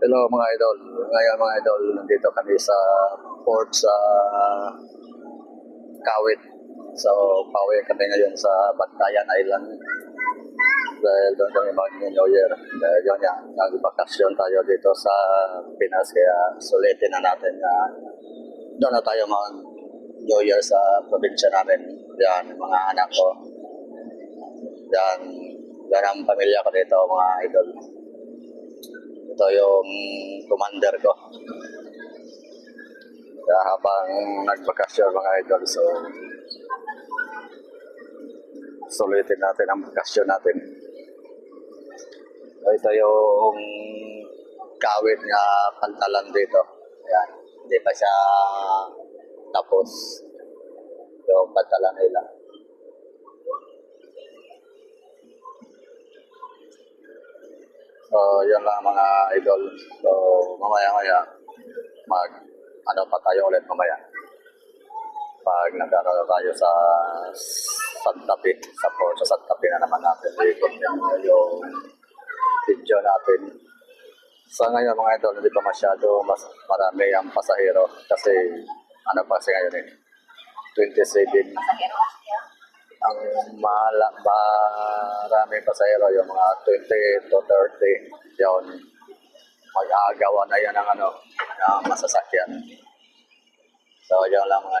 Hello mga idol. Ngayon mga idol, nandito kami sa port sa Kawit. So, pauwi kami ngayon sa Bantayan Island. Dahil doon kami mag-New Year. Dahil yun yan, nag-bakasyon tayo dito sa Pinas. Kaya sulitin na natin na doon na tayo mag-New Year sa probinsya namin. Yan, mga anak ko. Yan ang pamilya ko dito mga idol. Ito yung commander ko. Kaya habang nagbakasyon mga idol, so sulitin natin ang bakasyon natin. So, ito yung Kawit nga pantalan dito. Ayan, hindi pa siya tapos yung pantalan nila. So, yun lang mga idol. So, mamaya-maya ano pa tayo ulit mamaya. Pag nagkaroon tayo sa Santa Fe, sa Santa Fe na naman natin. Ikot yung video natin. Sa ngayon mga idol, hindi pa masyado marami ang pasahero kasi ano pa kasi ngayon 27. Ang maraming pasahero yung mga 20 to 30 yun. Mag-aagawan na yan ng masasakyan. So, yun lang mga